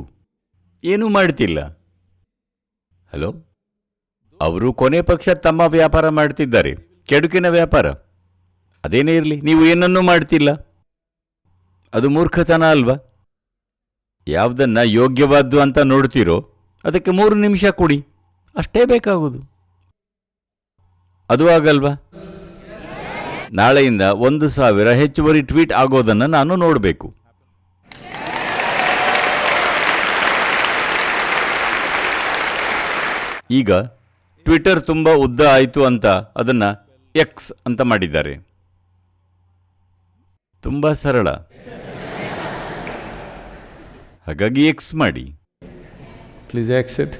S1: ಏನೂ ಮಾಡ್ತಿಲ್ಲ. ಹಲೋ, ಅವರು ಕೊನೆ ಪಕ್ಷ ತಮ್ಮ ವ್ಯಾಪಾರ ಮಾಡ್ತಿದ್ದಾರೆ, ಕೆಡುಕಿನ ವ್ಯಾಪಾರ. ಅದೇನೇ ಇರಲಿ, ನೀವು ಏನನ್ನೂ ಮಾಡ್ತಿಲ್ಲ. ಅದು ಮೂರ್ಖತನ ಅಲ್ವಾ? ಯಾವುದನ್ನ ಯೋಗ್ಯವಾದ್ದು ಅಂತ ನೋಡ್ತೀರೋ ಅದಕ್ಕೆ 3 ನಿಮಿಷ ಕೊಡಿ, ಅಷ್ಟೇ ಬೇಕಾಗೋದು. ಅದು ಆಗಲ್ವಾ? ನಾಳೆಯಿಂದ 1,000 ಹೆಚ್ಚುವರಿ ಟ್ವೀಟ್ ಆಗೋದನ್ನು ನಾನು ನೋಡಬೇಕು. ಈಗ ಟ್ವಿಟರ್ ತುಂಬ ಉದ್ದ ಆಯಿತು ಅಂತ ಅದನ್ನು ಎಕ್ಸ್ ಅಂತ ಮಾಡಿದ್ದಾರೆ. ತುಂಬ ಸರಳ, ಹಾಗಾಗಿ ಎಕ್ಸ್ ಮಾಡಿ.
S3: Please exit.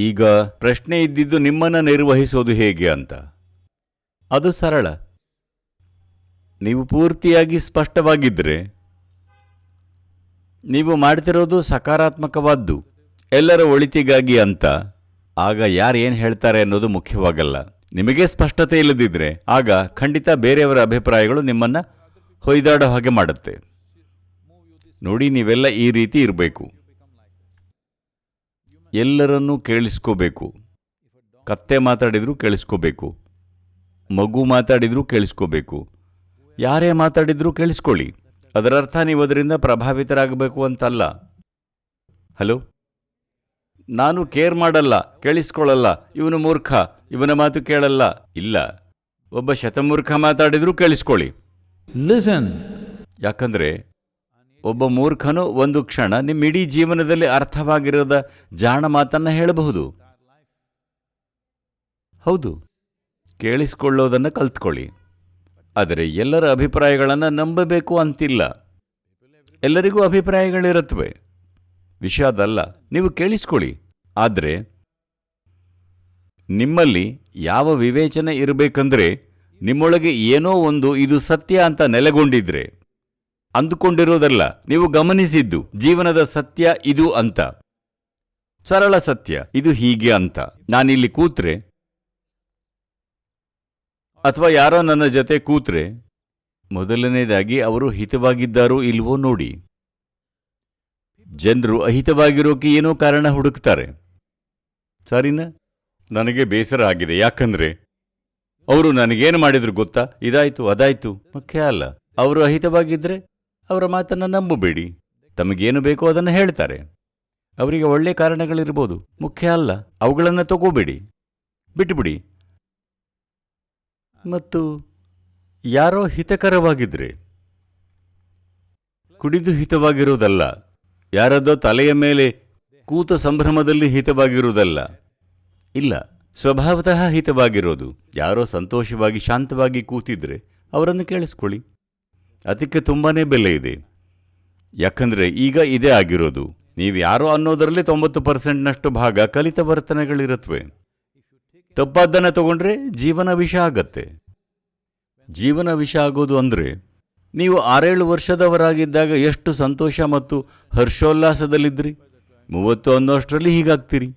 S1: ಈಗ ಪ್ರಶ್ನೆ ಇದ್ದಿದ್ದು ನಿಮ್ಮನ್ನು ನಿರ್ವಹಿಸೋದು ಹೇಗೆ ಅಂತ. ಅದು ಸರಳ. ನೀವು ಪೂರ್ತಿಯಾಗಿ ಸ್ಪಷ್ಟವಾಗಿದ್ದರೆ, ನೀವು ಮಾಡ್ತಿರೋದು ಸಕಾರಾತ್ಮಕವಾದ್ದು, ಎಲ್ಲರ ಒಳಿತಿಗಾಗಿ ಅಂತ, ಆಗ ಯಾರೇನು ಹೇಳ್ತಾರೆ ಅನ್ನೋದು ಮುಖ್ಯವಾಗಲ್ಲ. ನಿಮಗೆ ಸ್ಪಷ್ಟತೆ ಇಲ್ಲದಿದ್ದರೆ ಆಗ ಖಂಡಿತ ಬೇರೆಯವರ ಅಭಿಪ್ರಾಯಗಳು ನಿಮ್ಮನ್ನು ಹೊಯ್ದಾಡೋ ಹಾಗೆ ಮಾಡುತ್ತೆ. ನೋಡಿ, ನೀವೆಲ್ಲ ಈ ರೀತಿ ಇರಬೇಕು. ಎಲ್ಲರನ್ನೂ ಕೇಳಿಸ್ಕೋಬೇಕು. ಕತ್ತೆ ಮಾತಾಡಿದರೂ ಕೇಳಿಸ್ಕೋಬೇಕು, ಮಗು ಮಾತಾಡಿದರೂ ಕೇಳಿಸ್ಕೋಬೇಕು, ಯಾರೇ ಮಾತಾಡಿದರೂ ಕೇಳಿಸ್ಕೊಳ್ಳಿ. ಅದರರ್ಥ ನೀವು ಅದರಿಂದ ಪ್ರಭಾವಿತರಾಗಬೇಕು ಅಂತಲ್ಲ. ಹಲೋ, ನಾನು ಕೇರ್ ಮಾಡಲ್ಲ, ಕೇಳಿಸ್ಕೊಳ್ಳಲ್ಲ, ಇವನು ಮೂರ್ಖ, ಇವನ ಮಾತು ಕೇಳಲ್ಲ, ಇಲ್ಲ. ಒಬ್ಬ ಶತಮೂರ್ಖ ಮಾತಾಡಿದರೂ ಕೇಳಿಸ್ಕೊಳ್ಳಿ.
S3: Listen.
S1: ಯಾಕಂದರೆ ಒಬ್ಬ ಮೂರ್ಖನು ಒಂದು ಕ್ಷಣ ನಿಮ್ಮ ಇಡೀ ಜೀವನದಲ್ಲಿ ಅರ್ಥವಾಗಿರದ ಜಾಣ ಮಾತನ್ನು ಹೇಳಬಹುದು. ಹೌದು, ಕೇಳಿಸ್ಕೊಳ್ಳೋದನ್ನು ಕಲ್ತ್ಕೊಳ್ಳಿ. ಆದರೆ ಎಲ್ಲರ ಅಭಿಪ್ರಾಯಗಳನ್ನು ನಂಬಬೇಕು ಅಂತಿಲ್ಲ. ಎಲ್ಲರಿಗೂ ಅಭಿಪ್ರಾಯಗಳಿರುತ್ತವೆ, ವಿಷಯ ಅದಲ್ಲ. ನೀವು ಕೇಳಿಸ್ಕೊಳ್ಳಿ. ಆದರೆ ನಿಮ್ಮಲ್ಲಿ ಯಾವ ವಿವೇಚನೆ ಇರಬೇಕಂದ್ರೆ, ನಿಮ್ಮೊಳಗೆ ಏನೋ ಒಂದು ಇದು ಸತ್ಯ ಅಂತ ನೆಲೆಗೊಂಡಿದ್ರೆ, ಅಂದುಕೊಂಡಿರೋದಲ್ಲ, ನೀವು ಗಮನಿಸಿದ್ದು ಜೀವನದ ಸತ್ಯ ಇದು ಅಂತ, ಸರಳ ಸತ್ಯ ಇದು ಹೀಗೆ ಅಂತ. ನಾನಿಲ್ಲಿ ಕೂತ್ರೆ ಅಥವಾ ಯಾರೋ ನನ್ನ ಜೊತೆ ಕೂತ್ರೆ, ಮೊದಲನೇದಾಗಿ ಅವರು ಹಿತವಾಗಿದ್ದಾರೋ ಇಲ್ವೋ ನೋಡಿ. ಜನರು ಅಹಿತವಾಗಿರೋಕೆ ಏನೋ ಕಾರಣ ಹುಡುಕ್ತಾರೆ, ಸರಿನಾ? ನನಗೆ ಬೇಸರ ಆಗಿದೆ, ಯಾಕಂದ್ರೆ ಅವರು ನನಗೇನು ಮಾಡಿದ್ರು ಗೊತ್ತಾ, ಇದಾಯ್ತು ಅದಾಯ್ತು, ಮುಖ್ಯ ಅಲ್ಲ. ಅವರು ಅಹಿತವಾಗಿದ್ದರೆ ಅವರ ಮಾತನ್ನು ನಂಬಬೇಡಿ. ತಮಗೇನು ಬೇಕೋ ಅದನ್ನು ಹೇಳ್ತಾರೆ. ಅವರಿಗೆ ಒಳ್ಳೆಯ ಕಾರಣಗಳಿರ್ಬೋದು, ಮುಖ್ಯ ಅಲ್ಲ. ಅವುಗಳನ್ನು ತಗೋಬೇಡಿ, ಬಿಟ್ಟುಬಿಡಿ. ಮತ್ತು ಯಾರೋ ಹಿತಕರವಾಗಿದ್ರೆ, ಕುಡಿದು ಹಿತವಾಗಿರೋದಲ್ಲ, ಯಾರದ್ದೋ ತಲೆಯ ಮೇಲೆ ಕೂತ ಸಂಭ್ರಮದಲ್ಲಿ ಹಿತವಾಗಿರುವುದಲ್ಲ, ಇಲ್ಲ, ಸ್ವಭಾವತಃ ಹಿತವಾಗಿರೋದು. ಯಾರೋ ಸಂತೋಷವಾಗಿ ಶಾಂತವಾಗಿ ಕೂತಿದ್ರೆ ಅವರನ್ನು ಕೇಳಿಸ್ಕೊಳ್ಳಿ. ಅದಕ್ಕೆ ತುಂಬಾ ಬೆಲೆ ಇದೆ. ಯಾಕಂದರೆ ಈಗ ಇದೇ ಆಗಿರೋದು. ನೀವು ಯಾರೋ ಅನ್ನೋದರಲ್ಲಿ 90% ಭಾಗ ಕಲಿತ ವರ್ತನೆಗಳಿರುತ್ತವೆ. ತಪ್ಪಾದ್ದನ್ನು ತಗೊಂಡ್ರೆ ಜೀವನ ವಿಷ ಆಗತ್ತೆ. ಜೀವನ ವಿಷ ಆಗೋದು ಅಂದರೆ ನೀವು 6-7 ವರ್ಷದವರಾಗಿದ್ದಾಗ ಎಷ್ಟು ಸಂತೋಷ ಮತ್ತು ಹರ್ಷೋಲ್ಲಾಸದಲ್ಲಿದ್ದಿರಿ. 30 ಅನ್ನೋಷ್ಟರಲ್ಲಿ ಹೀಗಾಗ್ತೀರಿ.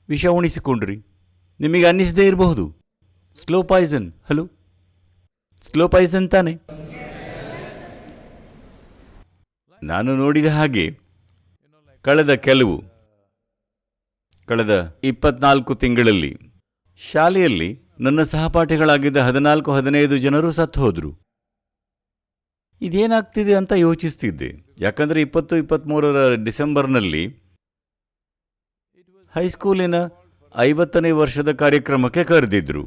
S1: ವಿಷ ಉಣಿಸಿಕೊಂಡ್ರಿ. ನಿಮಗೆ ಅನ್ನಿಸದೇ ಇರಬಹುದು. Slow Poisson. Hello, slow Poisson ತಾನೆ? ನಾನು ನೋಡಿದ ಹಾಗೆ ಕಳೆದ 24 ತಿಂಗಳಲ್ಲಿ ಶಾಲೆಯಲ್ಲಿ ನನ್ನ ಸಹಪಾಠಿಗಳಾಗಿದ್ದ 14-15 ಜನರು ಸತ್ತು ಹೋದರು. ಇದೇನಾಗ್ತಿದೆ ಅಂತ ಯೋಚಿಸ್ತಿದ್ದೆ. ಯಾಕಂದರೆ 2023 ಡಿಸೆಂಬರ್ನಲ್ಲಿ ಹೈಸ್ಕೂಲಿನ 50ನೇ ವರ್ಷದ ಕಾರ್ಯಕ್ರಮಕ್ಕೆ ಕರೆದಿದ್ರು.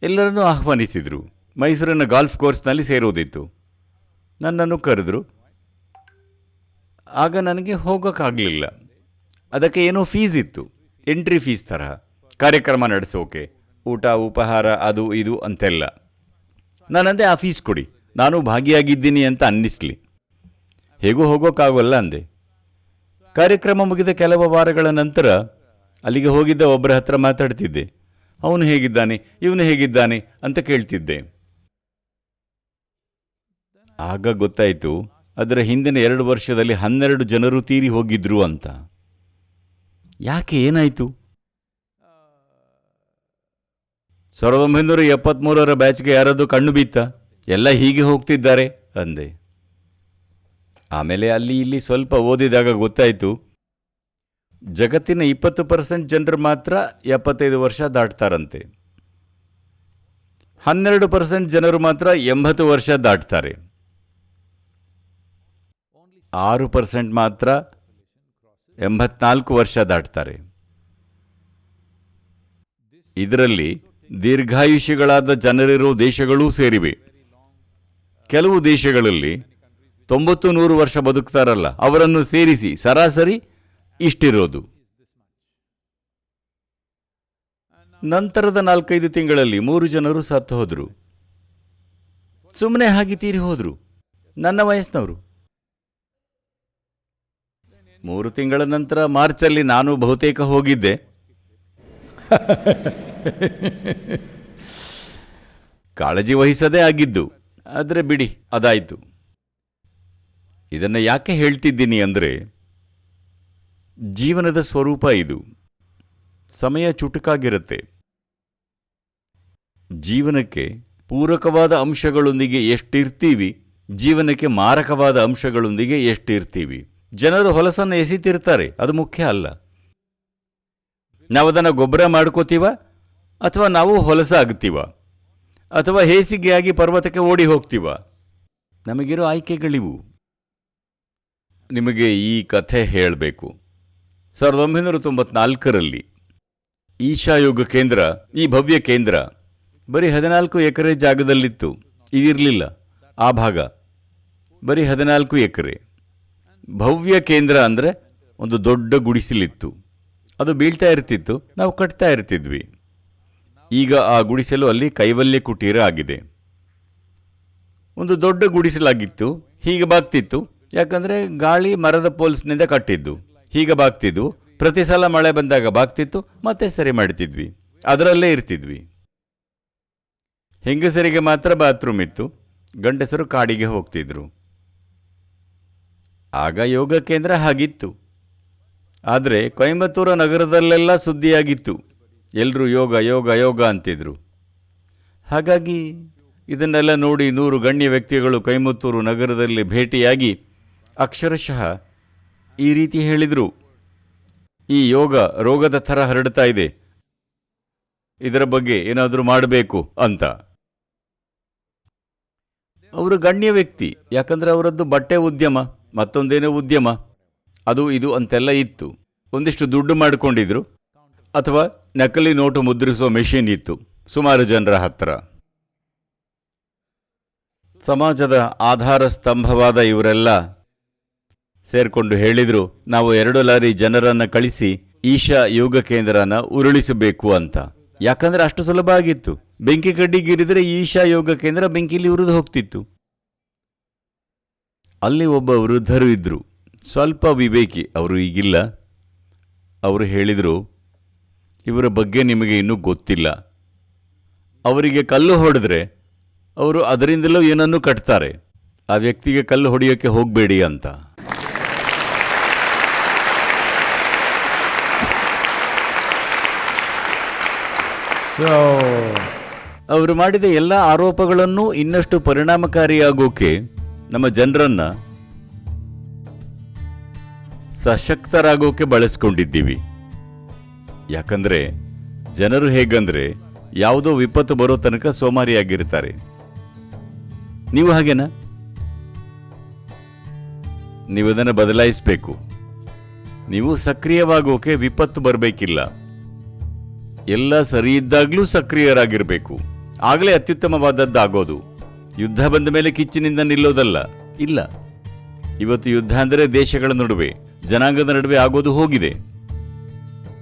S1: ಎಲ್ಲರನ್ನೂ ಆಹ್ವಾನಿಸಿದರು. ಮೈಸೂರಿನ ಗಾಲ್ಫ್ ಕೋರ್ಸ್ನಲ್ಲಿ ಸೇರೋದಿತ್ತು. ನನ್ನನ್ನು ಕರೆದರು. ಆಗ ನನಗೆ ಹೋಗೋಕ್ಕಾಗಲಿಲ್ಲ. ಅದಕ್ಕೆ ಏನೋ ಫೀಸ್ ಇತ್ತು, ಎಂಟ್ರಿ ಫೀಸ್ ತರಹ, ಕಾರ್ಯಕ್ರಮ ನಡೆಸೋಕೆ, ಊಟ ಉಪಹಾರ ಅದು ಇದು ಅಂತೆಲ್ಲ. ನಾನಂದೆ ಆ ಫೀಸ್ ಕೊಡಿ, ನಾನು ಭಾಗಿಯಾಗಿದ್ದೀನಿ ಅಂತ ಅನ್ನಿಸ್ಲಿ. ಹೇಗೂ ಹೋಗೋಕ್ಕಾಗಲ್ಲ ಅಂದೆ. ಕಾರ್ಯಕ್ರಮ ಮುಗಿದ ಕೆಲವು ವಾರಗಳ ನಂತರ ಅಲ್ಲಿಗೆ ಹೋಗಿದ್ದ ಒಬ್ಬರ ಹತ್ರ ಮಾತಾಡ್ತಿದ್ದೆ. ಅವನು ಹೇಗಿದ್ದಾನೆ, ಇವನು ಹೇಗಿದ್ದಾನೆ ಅಂತ ಕೇಳ್ತಿದ್ದೆ. ಆಗ ಗೊತ್ತಾಯಿತು, ಅದರ ಹಿಂದಿನ 2 ವರ್ಷದಲ್ಲಿ 12 ಜನರು ತೀರಿ ಹೋಗಿದ್ರು ಅಂತ. ಯಾಕೆ, ಏನಾಯಿತು? 1973 ಬ್ಯಾಚ್ಗೆ ಯಾರಾದರೂ ಕಣ್ಣು ಬಿತ್ತ? ಎಲ್ಲ ಹೀಗೆ ಹೋಗ್ತಿದ್ದಾರೆ ಅಂದೆ. ಆಮೇಲೆ ಅಲ್ಲಿ ಇಲ್ಲಿ ಸ್ವಲ್ಪ ಓದಿದಾಗ ಗೊತ್ತಾಯಿತು, ಜಗತ್ತಿನ 20% ಜನರು ಮಾತ್ರ 75 ವರ್ಷ ದಾಟ್ತಾರಂತೆ. 12% ಜನರು ಮಾತ್ರ 80 ವರ್ಷ ದಾಟ್ತಾರೆ. 6% ಮಾತ್ರ 84 ವರ್ಷ ದಾಟ್ತಾರೆ. ಇದರಲ್ಲಿ ದೀರ್ಘಾಯುಷಿಗಳಾದ ಜನರಿರೋ ದೇಶಗಳೂ ಸೇರಿವೆ. ಕೆಲವು ದೇಶಗಳಲ್ಲಿ 90-100 ವರ್ಷ ಬದುಕ್ತಾರಲ್ಲ, ಅವರನ್ನು ಸೇರಿಸಿ ಸರಾಸರಿ ಇಷ್ಟಿರೋದು. ನಂತರದ 4-5 ತಿಂಗಳಲ್ಲಿ 3 ಜನರು ಸತ್ತು ಹೋದರು. ಸುಮ್ಮನೆ ಹಾಗೆ ತೀರಿ ಹೋದರು, ನನ್ನ ವಯಸ್ಸಿನವರು. 3 ತಿಂಗಳ ನಂತರ ಮಾರ್ಚಲ್ಲಿ ನಾನು ಬಹುತೇಕ ಹೋಗಿದ್ದೆ. ಕಾಳಜಿ ವಹಿಸದೇ ಆಗಿದ್ದು. ಆದರೆ ಬಿಡಿ, ಅದಾಯಿತು. ಇದನ್ನು ಯಾಕೆ ಹೇಳ್ತಿದ್ದೀನಿ ಅಂದರೆ, ಜೀವನದ ಸ್ವರೂಪ ಇದು. ಸಮಯ ಚುಟುಕಾಗಿರುತ್ತೆ. ಜೀವನಕ್ಕೆ ಪೂರಕವಾದ ಅಂಶಗಳೊಂದಿಗೆ ಎಷ್ಟಿರ್ತೀವಿ, ಜೀವನಕ್ಕೆ ಮಾರಕವಾದ ಅಂಶಗಳೊಂದಿಗೆ ಎಷ್ಟಿರ್ತೀವಿ. ಜನರು ಹೊಲಸನ್ನು ಎಸಿತಿರ್ತಾರೆ, ಅದು ಮುಖ್ಯ ಅಲ್ಲ. ನಾವದನ್ನು ಗೊಬ್ಬರ ಮಾಡ್ಕೋತೀವ, ಅಥವಾ ನಾವು ಹೊಲಸಾಗ್ತೀವ, ಅಥವಾ ಹೇಸಿಗೆಯಾಗಿ ಪರ್ವತಕ್ಕೆ ಓಡಿ ಹೋಗ್ತೀವ. ನಮಗಿರೋ ಆಯ್ಕೆಗಳಿವು. ನಿಮಗೆ ಈ ಕಥೆ ಹೇಳಬೇಕು. 1994ರಲ್ಲಿ ಈಶಾ ಯೋಗ ಕೇಂದ್ರ, ಈ ಭವ್ಯ ಕೇಂದ್ರ ಬರೀ 14 ಎಕರೆ ಜಾಗದಲ್ಲಿತ್ತು. ಇದಿರಲಿಲ್ಲ, ಆ ಭಾಗ ಬರೀ 14 ಎಕರೆ. ಭವ್ಯ ಕೇಂದ್ರ ಅಂದರೆ ಒಂದು ದೊಡ್ಡ ಗುಡಿಸಲಿತ್ತು. ಅದು ಬೀಳ್ತಾ ಇರ್ತಿತ್ತು, ನಾವು ಕಟ್ತಾ ಇರ್ತಿದ್ವಿ. ಈಗ ಆ ಗುಡಿಸಲು ಅಲ್ಲಿ ಕೈವಲ್ಯ ಕುಟೀರ ಆಗಿದೆ. ಒಂದು ದೊಡ್ಡ ಗುಡಿಸಲಾಗಿತ್ತು, ಹೀಗೆ ಬಾಗ್ತಿತ್ತು. ಯಾಕಂದರೆ ಗಾಳಿ ಮರದ ಪೋಲ್ಸ್ನಿಂದ ಕಟ್ಟಿದ್ದು. ಹೀಗೆ ಬಾಗ್ತಿದ್ವು. ಪ್ರತಿ ಸಲ ಮಳೆ ಬಂದಾಗ ಬಾಗ್ತಿತ್ತು, ಮತ್ತೆ ಸರಿ ಮಾಡ್ತಿದ್ವಿ. ಅದರಲ್ಲೇ ಇರ್ತಿದ್ವಿ. ಹೆಂಗಸರಿಗೆ ಮಾತ್ರ ಬಾತ್ರೂಮ್ ಇತ್ತು, ಗಂಡಸರು ಕಾಡಿಗೆ ಹೋಗ್ತಿದ್ರು. ಆಗ ಯೋಗ ಕೇಂದ್ರ ಹಾಗಿತ್ತು. ಆದರೆ ಕೊಯಂಬತ್ತೂರು ನಗರದಲ್ಲೆಲ್ಲ ಸುದ್ದಿಯಾಗಿತ್ತು. ಎಲ್ಲರೂ ಯೋಗ ಯೋಗ ಯೋಗ ಅಂತಿದ್ರು. ಹಾಗಾಗಿ ಇದನ್ನೆಲ್ಲ ನೋಡಿ 100 ಗಣ್ಯ ವ್ಯಕ್ತಿಗಳು ಕೊಯಂಬತ್ತೂರು ನಗರದಲ್ಲಿ ಭೇಟಿಯಾಗಿ ಅಕ್ಷರಶಃ ಈ ರೀತಿ ಹೇಳಿದರು, ಈ ಯೋಗ ರೋಗದ ಥರ ಹರಡ್ತಾ ಇದೆ, ಇದರ ಬಗ್ಗೆ ಏನಾದರೂ ಮಾಡಬೇಕು ಅಂತ. ಅವರು ಗಣ್ಯ ವ್ಯಕ್ತಿ, ಯಾಕಂದರೆ ಅವರದ್ದು ಬಟ್ಟೆ ಉದ್ಯಮ, ಮತ್ತೊಂದೇನೋ ಉದ್ಯಮ, ಅದು ಇದು ಅಂತೆಲ್ಲ ಇತ್ತು. ಒಂದಿಷ್ಟು ದುಡ್ಡು ಮಾಡಿಕೊಂಡಿದ್ರು, ಅಥವಾ ನಕಲಿ ನೋಟು ಮುದ್ರಿಸೋ ಮೆಷಿನ್ ಇತ್ತು ಸುಮಾರು ಜನರ ಹತ್ರ. ಸಮಾಜದ ಆಧಾರ ಸ್ತಂಭವಾದ ಇವರೆಲ್ಲ ಸೇರ್ಕೊಂಡು ಹೇಳಿದರು, ನಾವು 2 ಲಾರಿ ಜನರನ್ನು ಕಳಿಸಿ ಈಶಾ ಯೋಗ ಕೇಂದ್ರನ ಉರುಳಿಸಬೇಕು ಅಂತ. ಯಾಕಂದರೆ ಅಷ್ಟು ಸುಲಭ ಆಗಿತ್ತು. ಬೆಂಕಿ ಕಡ್ಡಿಗಿರಿದರೆ ಈಶಾ ಯೋಗ ಕೇಂದ್ರ ಬೆಂಕಿಲಿ ಉರಿದು ಹೋಗ್ತಿತ್ತು. ಅಲ್ಲಿ ಒಬ್ಬ ವೃದ್ಧರು ಇದ್ದರು, ಸ್ವಲ್ಪ ವಿವೇಕಿ. ಅವರು ಈಗಿಲ್ಲ. ಅವರು ಹೇಳಿದರು, ಇವರ ಬಗ್ಗೆ ನಿಮಗೆ ಇನ್ನೂ ಗೊತ್ತಿಲ್ಲ. ಅವರಿಗೆ ಕಲ್ಲು ಹೊಡೆದ್ರೆ ಅವರು ಅದರಿಂದಲೂ ಏನನ್ನೂ ಕಟ್ತಾರೆ. ಆ ವ್ಯಕ್ತಿಗೆ ಕಲ್ಲು ಹೊಡೆಯೋಕ್ಕೆ ಹೋಗಬೇಡಿ ಅಂತ.
S3: So,
S1: ಅವರು ಮಾಡಿದ ಎಲ್ಲ ಆರೋಪಗಳನ್ನು ಇನ್ನಷ್ಟು ಪರಿಣಾಮಕಾರಿಯಾಗೋಕೆ ನಮ್ಮ ಜನರನ್ನ ಸಶಕ್ತರಾಗೋಕೆ ಬಳಸ್ಕೊಂಡಿದ್ದೀವಿ. ಯಾಕಂದ್ರೆ ಜನರು ಹೇಗಂದ್ರೆ ಯಾವುದೋ ವಿಪತ್ತು ಬರೋ ತನಕ ಸೋಮಾರಿಯಾಗಿರ್ತಾರೆ. ನೀವು ಹಾಗೇನಾ? ನೀವು ಅದನ್ನು ಬದಲಾಯಿಸಬೇಕು. ನೀವು ಸಕ್ರಿಯವಾಗೋಕೆ ವಿಪತ್ತು ಬರಬೇಕಿಲ್ಲ. ಎಲ್ಲ ಸರಿ ಇದ್ದಾಗಲೂ ಸಕ್ರಿಯರಾಗಿರಬೇಕು. ಆಗಲೇ ಅತ್ಯುತ್ತಮವಾದದ್ದಾಗೋದು. ಯುದ್ಧ ಬಂದ ಮೇಲೆ ಕಿಚ್ಚಿನಿಂದ ನಿಲ್ಲೋದಲ್ಲ. ಇಲ್ಲ, ಇವತ್ತು ಯುದ್ಧ ಅಂದರೆ ದೇಶಗಳ ನಡುವೆ, ಜನಾಂಗದ ನಡುವೆ ಆಗೋದು ಹೋಗಿದೆ.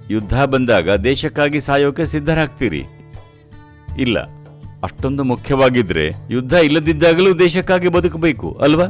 S1: ಯುದ್ಧ ಬಂದಾಗ ದೇಶಕ್ಕಾಗಿ ಸಾಯೋಕೆ ಸಿದ್ಧರಾಗ್ತೀರಿ. ಇಲ್ಲ, ಅಷ್ಟೊಂದು ಮುಖ್ಯವಾಗಿದ್ರೆ ಯುದ್ಧ ಇಲ್ಲದಿದ್ದಾಗಲೂ ದೇಶಕ್ಕಾಗಿ ಬದುಕಬೇಕು ಅಲ್ವಾ?